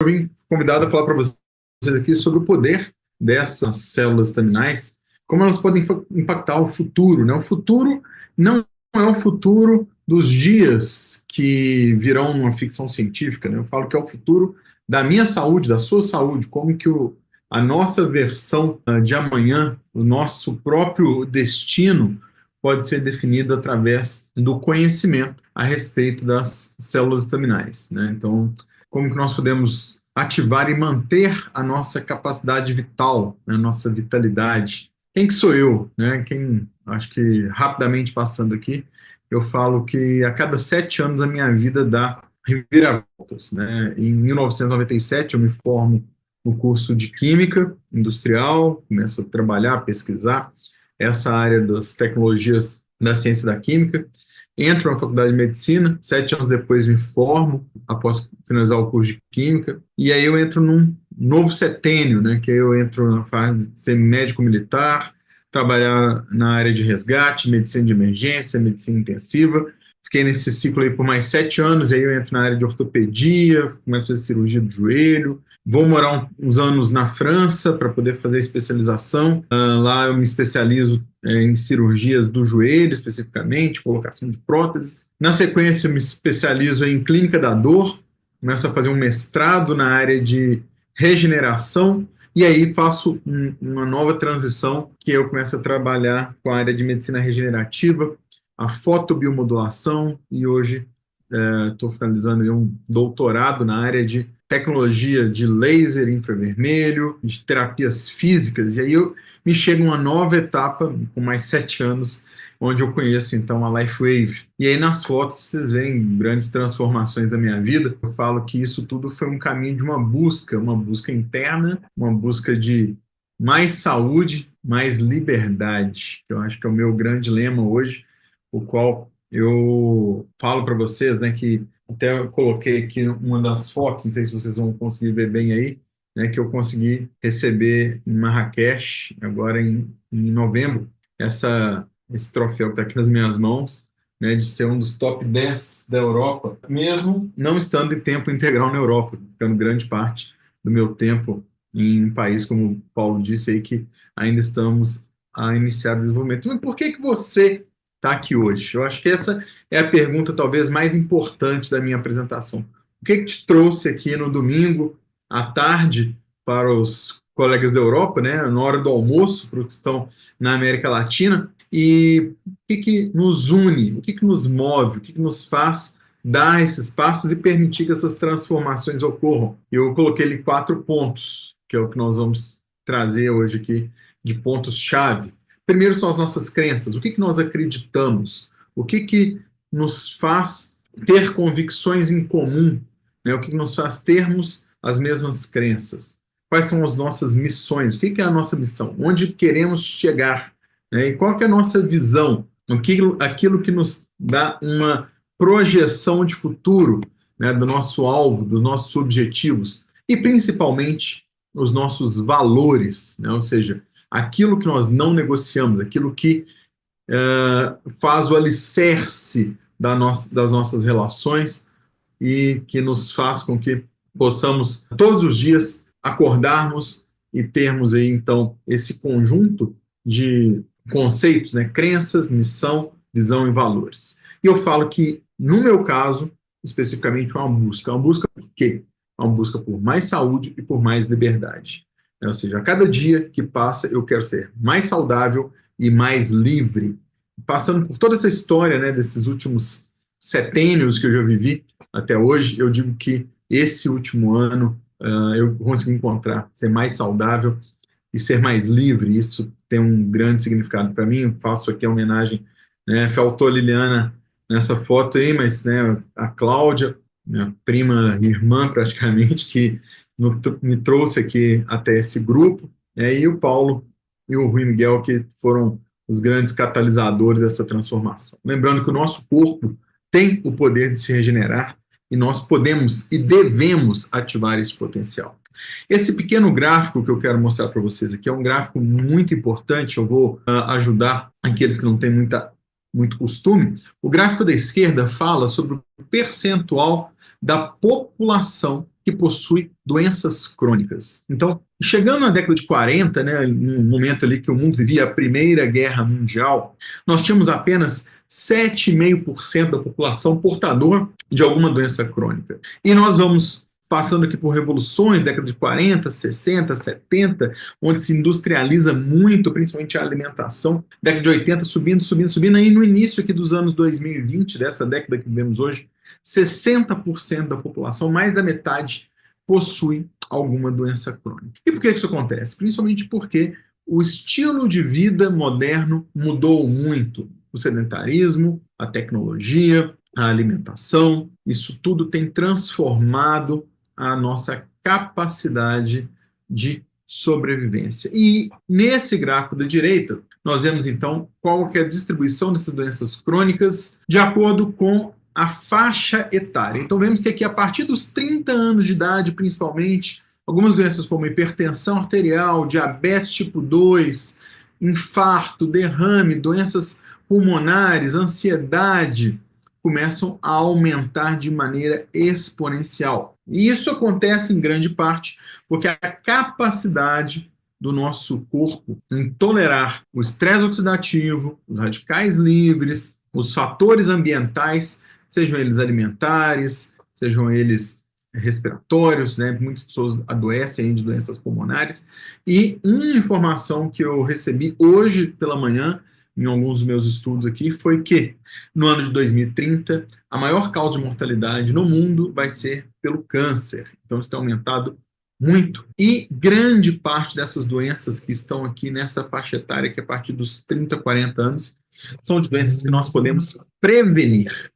vim convidado a falar para vocês aqui sobre o poder dessas células estaminais, como elas podem impactar o futuro, né? O futuro não é o futuro dos dias que virão uma ficção científica, né? Eu falo que é o futuro da minha saúde, da sua saúde, como que a nossa versão de amanhã, o nosso próprio destino pode ser definido através do conhecimento a respeito das células estaminais, né? Então, como que nós podemos ativar e manter a nossa capacidade vital, né, a nossa vitalidade. Quem que sou eu? Né? Acho que rapidamente passando aqui, eu falo que a cada 7 anos a minha vida dá reviravoltas. Né? Em 1997 eu me formo no curso de Química Industrial, começo a trabalhar, pesquisar essa área das tecnologias da ciência da química, entro na faculdade de medicina, 7 anos depois me formo, após finalizar o curso de química, e aí eu entro num novo setênio, né, que aí eu entro na fase de ser médico militar, trabalhar na área de resgate, medicina de emergência, medicina intensiva, fiquei nesse ciclo aí por mais 7 anos, aí eu entro na área de ortopedia, começo a fazer cirurgia do joelho, vou morar uns anos na França para poder fazer especialização. Lá eu me especializo em cirurgias do joelho, especificamente, colocação de próteses. Na sequência, eu me especializo em clínica da dor, começo a fazer um mestrado na área de regeneração, e aí faço uma nova transição, que eu começo a trabalhar com a área de medicina regenerativa, a fotobiomodulação, e hoje estou finalizando um doutorado na área de tecnologia de laser infravermelho, de terapias físicas, e aí me chega uma nova etapa, com mais 7 anos, onde eu conheço então a LifeWave. E aí nas fotos vocês veem grandes transformações da minha vida. Eu falo que isso tudo foi um caminho de uma busca interna, uma busca de mais saúde, mais liberdade, que eu acho que é o meu grande lema hoje, o qual eu falo para vocês, né, que até eu coloquei aqui uma das fotos, não sei se vocês vão conseguir ver bem aí, né, que eu consegui receber em Marrakech, agora em novembro, esse troféu que está aqui nas minhas mãos, né, de ser um dos top 10 da Europa, mesmo não estando em tempo integral na Europa, ficando grande parte do meu tempo em um país, como o Paulo disse aí, que ainda estamos a iniciar o desenvolvimento. Mas por que você está aqui hoje? Eu acho que essa é a pergunta talvez mais importante da minha apresentação. O que te trouxe aqui no domingo à tarde para os colegas da Europa, né, na hora do almoço, para os que estão na América Latina, e o que nos une, o que nos move, o que nos faz dar esses passos e permitir que essas transformações ocorram. Eu coloquei ali 4 pontos, que é o que nós vamos trazer hoje aqui, de pontos-chave. Primeiro são as nossas crenças, o que nós acreditamos, o que nos faz ter convicções em comum, né? O que nos faz termos as mesmas crenças. Quais são as nossas missões? O que é a nossa missão? Onde queremos chegar? Né? E qual que é a nossa visão? Aquilo que nos dá uma projeção de futuro, né, do nosso alvo, dos nossos objetivos e principalmente os nossos valores, né? Ou seja, aquilo que nós não negociamos, aquilo que faz o alicerce das nossas relações e que nos faz com que possamos todos os dias acordarmos e termos aí então esse conjunto de conceitos, né, crenças, missão, visão e valores. E eu falo que no meu caso, especificamente uma busca por quê? Uma busca por mais saúde e por mais liberdade. Ou seja, a cada dia que passa eu quero ser mais saudável e mais livre. Passando por toda essa história, né, desses últimos setênios que eu já vivi, até hoje, eu digo que esse último ano eu consegui encontrar ser mais saudável e ser mais livre. Isso tem um grande significado para mim. Eu faço aqui a homenagem, né? Faltou a Liliana nessa foto aí, mas né, a Cláudia, minha prima e irmã praticamente, que me trouxe aqui até esse grupo, né, e o Paulo e o Rui Miguel, que foram os grandes catalisadores dessa transformação. Lembrando que o nosso corpo tem o poder de se regenerar e nós podemos e devemos ativar esse potencial. Esse pequeno gráfico que eu quero mostrar para vocês aqui é um gráfico muito importante. Eu vou ajudar aqueles que não têm muito costume. O gráfico da esquerda fala sobre o percentual da população que possui doenças crônicas. Então, chegando na década de 40, né, no momento ali que o mundo vivia a Primeira Guerra Mundial, nós tínhamos apenas 7,5% da população portador de alguma doença crônica. E nós vamos passando aqui por revoluções, década de 40, 60, 70, onde se industrializa muito, principalmente a alimentação. Década de 80 subindo, subindo, subindo. Aí no início aqui dos anos 2020, dessa década que vivemos hoje, 60% da população, mais da metade, possui alguma doença crônica. E por que isso acontece? Principalmente porque o estilo de vida moderno mudou muito. O sedentarismo, a tecnologia, a alimentação, isso tudo tem transformado a nossa capacidade de sobrevivência. E nesse gráfico da direita, nós vemos então qual que é a distribuição dessas doenças crônicas de acordo com a faixa etária. Então vemos que aqui a partir dos 30 anos de idade, principalmente, algumas doenças como hipertensão arterial, diabetes tipo 2, infarto, derrame, doenças pulmonares, ansiedade, começam a aumentar de maneira exponencial. E isso acontece em grande parte porque a capacidade do nosso corpo em tolerar o estresse oxidativo, os radicais livres, os fatores ambientais, sejam eles alimentares, sejam eles respiratórios, né? Muitas pessoas adoecem de doenças pulmonares. E uma informação que eu recebi hoje pela manhã, em alguns dos meus estudos aqui, foi que no ano de 2030, a maior causa de mortalidade no mundo vai ser pelo câncer. Então, isso tem aumentado muito. E grande parte dessas doenças que estão aqui nessa faixa etária, que é a partir dos 30, 40 anos, são de doenças que nós podemos prevenir.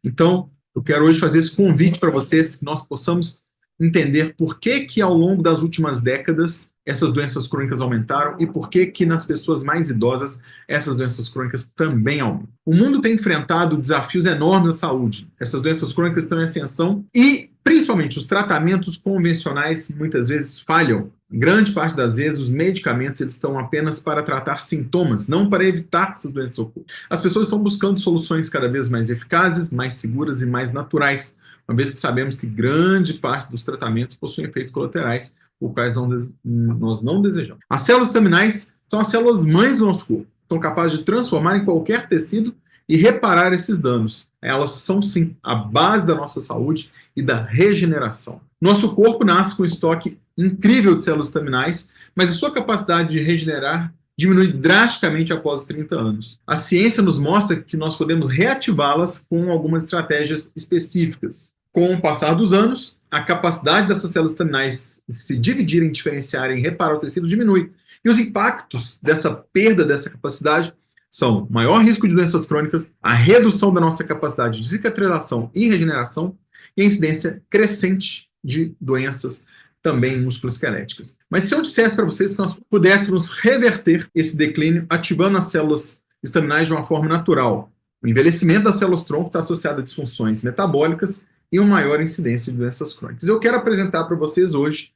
Então, eu quero hoje fazer esse convite para vocês, que nós possamos entender por que ao longo das últimas décadas essas doenças crônicas aumentaram e por que nas pessoas mais idosas essas doenças crônicas também aumentam. O mundo tem enfrentado desafios enormes na saúde. Essas doenças crônicas estão em ascensão e, principalmente, os tratamentos convencionais muitas vezes falham. Grande parte das vezes, os medicamentos eles estão apenas para tratar sintomas, não para evitar que essas doenças ocorram. As pessoas estão buscando soluções cada vez mais eficazes, mais seguras e mais naturais, uma vez que sabemos que grande parte dos tratamentos possuem efeitos colaterais, os quais nós não desejamos. As células estaminais são as células mães do nosso corpo, são capazes de transformar em qualquer tecido e reparar esses danos. Elas são, sim, a base da nossa saúde e da regeneração. Nosso corpo nasce com um estoque incrível de células estaminais, mas a sua capacidade de regenerar diminui drasticamente após os 30 anos. A ciência nos mostra que nós podemos reativá-las com algumas estratégias específicas. Com o passar dos anos, a capacidade dessas células estaminais se dividirem, diferenciarem, reparar o tecido diminui. E os impactos dessa perda dessa capacidade são maior risco de doenças crônicas, a redução da nossa capacidade de cicatrização e regeneração e a incidência crescente de doenças também musculoesqueléticas. Mas se eu dissesse para vocês que nós pudéssemos reverter esse declínio ativando as células estaminais de uma forma natural, o envelhecimento das células-tronco está associado a disfunções metabólicas e uma maior incidência de doenças crônicas. Eu quero apresentar para vocês hoje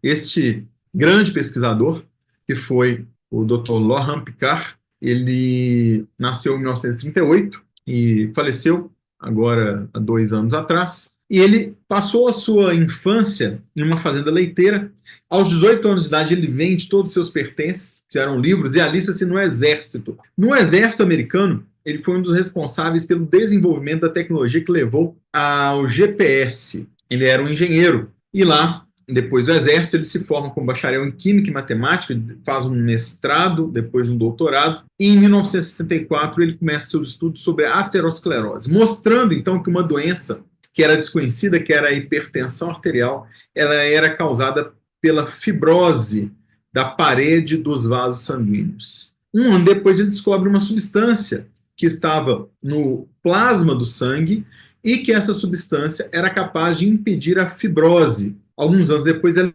este grande pesquisador, que foi o Dr. Laurent Picard. Ele nasceu em 1938 e faleceu agora há 2 anos atrás. E ele passou a sua infância em uma fazenda leiteira. Aos 18 anos de idade, ele vende todos os seus pertences, que eram livros, e alista-se no exército. No exército americano, ele foi um dos responsáveis pelo desenvolvimento da tecnologia que levou ao GPS. Ele era um engenheiro. E lá, depois do exército, ele se forma como bacharel em Química e Matemática, faz um mestrado, depois um doutorado, e em 1964 ele começa seus estudos sobre a aterosclerose, mostrando então que uma doença que era desconhecida, que era a hipertensão arterial, ela era causada pela fibrose da parede dos vasos sanguíneos. Um ano depois ele descobre uma substância que estava no plasma do sangue e que essa substância era capaz de impedir a fibrose. Alguns anos depois, ela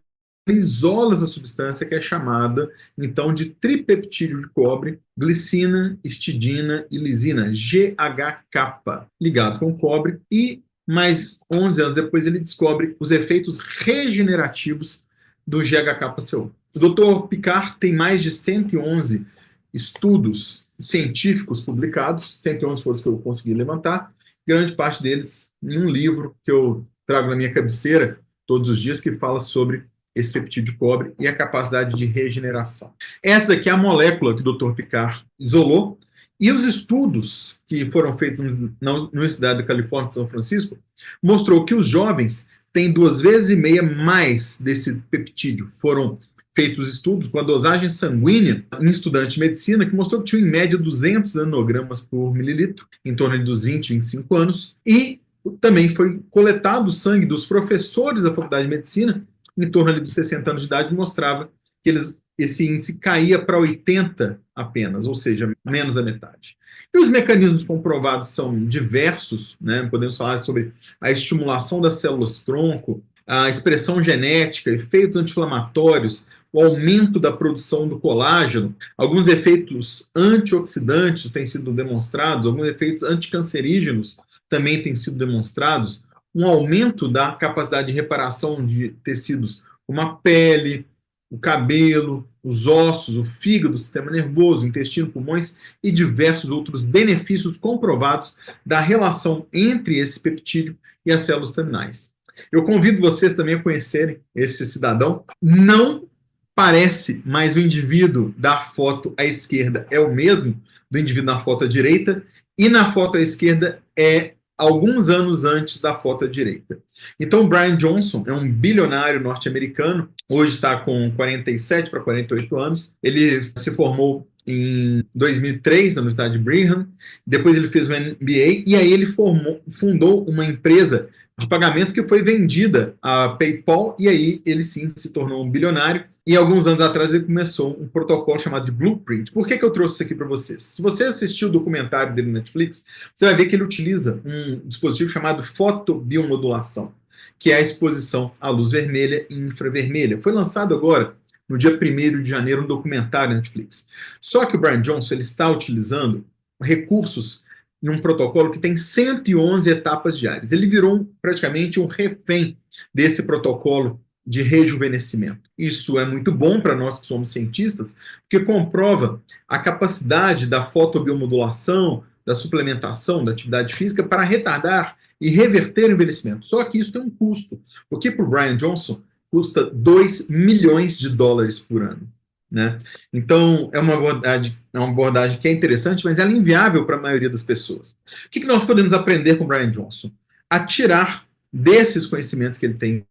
isola essa substância que é chamada, então, de tripeptídeo de cobre, glicina, histidina e lisina, GHK, ligado com cobre, e mais 11 anos depois ele descobre os efeitos regenerativos do GHK-CO. O Dr. Picard tem mais de 111 estudos científicos publicados, 111 foram os que eu consegui levantar, grande parte deles em um livro que eu trago na minha cabeceira, todos os dias, que fala sobre esse peptídeo cobre e a capacidade de regeneração. Essa daqui é a molécula que o Dr. Picard isolou, e os estudos que foram feitos na Universidade da Califórnia de São Francisco mostrou que os jovens têm 2,5 vezes mais desse peptídeo. Foram feitos estudos com a dosagem sanguínea em estudantes de medicina, que mostrou que tinha em média 200 nanogramas por mililitro, em torno dos 20, 25 anos, e também foi coletado o sangue dos professores da Faculdade de Medicina, em torno ali dos 60 anos de idade, mostrava que esse índice caía para 80 apenas, ou seja, menos da metade. E os mecanismos comprovados são diversos, né? Podemos falar sobre a estimulação das células-tronco, a expressão genética, efeitos anti-inflamatórios, o aumento da produção do colágeno, alguns efeitos antioxidantes têm sido demonstrados, alguns efeitos anticancerígenos também têm sido demonstrados, um aumento da capacidade de reparação de tecidos como a pele, o cabelo, os ossos, o fígado, o sistema nervoso, o intestino, pulmões e diversos outros benefícios comprovados da relação entre esse peptídeo e as células estaminais. Eu convido vocês também a conhecerem esse cidadão. Não parece, mas o indivíduo da foto à esquerda é o mesmo do indivíduo na foto à direita, e na foto à esquerda é alguns anos antes da foto à direita. Então, Brian Johnson é um bilionário norte-americano, hoje está com 47 para 48 anos. Ele se formou em 2003 na Universidade de Brigham, depois ele fez o MBA, e aí ele fundou uma empresa de pagamentos que foi vendida à PayPal, e aí ele sim se tornou um bilionário. E alguns anos atrás ele começou um protocolo chamado de Blueprint. Por que eu trouxe isso aqui para vocês? Se você assistiu o documentário dele no Netflix, você vai ver que ele utiliza um dispositivo chamado fotobiomodulação, que é a exposição à luz vermelha e infravermelha. Foi lançado agora, no dia 1º de janeiro, um documentário na Netflix. Só que o Brian Johnson ele está utilizando recursos em um protocolo que tem 111 etapas diárias. Ele virou praticamente um refém desse protocolo de rejuvenescimento. Isso é muito bom para nós que somos cientistas, porque comprova a capacidade da fotobiomodulação, da suplementação, da atividade física para retardar e reverter o envelhecimento. Só que isso tem um custo, porque para o Brian Johnson custa 2 milhões de dólares por ano. Né? Então, é uma abordagem que é interessante, mas ela é inviável para a maioria das pessoas. O que nós podemos aprender com o Brian Johnson? A tirar desses conhecimentos que ele tem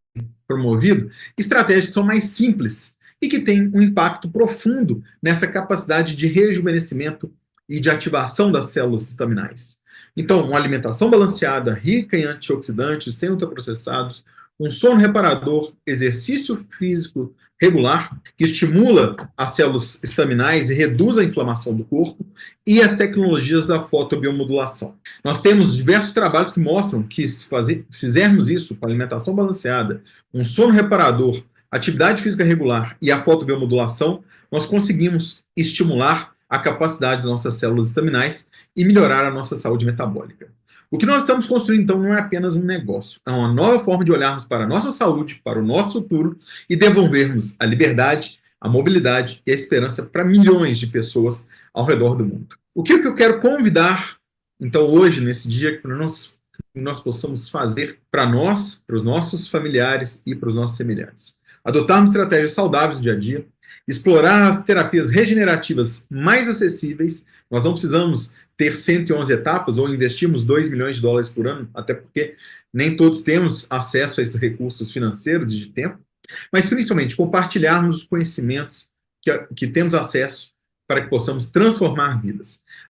promovido estratégias que são mais simples e que têm um impacto profundo nessa capacidade de rejuvenescimento e de ativação das células estaminais. Então, uma alimentação balanceada, rica em antioxidantes, sem ultraprocessados, um sono reparador, exercício físico regular, que estimula as células estaminais e reduz a inflamação do corpo, e as tecnologias da fotobiomodulação. Nós temos diversos trabalhos que mostram que se fizermos isso com alimentação balanceada, um sono reparador, atividade física regular e a fotobiomodulação, nós conseguimos estimular a capacidade das nossas células estaminais e melhorar a nossa saúde metabólica. O que nós estamos construindo, então, não é apenas um negócio, é uma nova forma de olharmos para a nossa saúde, para o nosso futuro e devolvermos a liberdade, a mobilidade e a esperança para milhões de pessoas ao redor do mundo. O que eu quero convidar, então, hoje, nesse dia, para nós possamos fazer para nós, para os nossos familiares e para os nossos semelhantes? Adotarmos estratégias saudáveis no dia a dia, explorar as terapias regenerativas mais acessíveis. Nós não precisamos ter 111 etapas ou investirmos 2 milhões de dólares por ano, até porque nem todos temos acesso a esses recursos financeiros e de tempo, mas principalmente compartilharmos os conhecimentos que temos acesso para que possamos transformar vidas.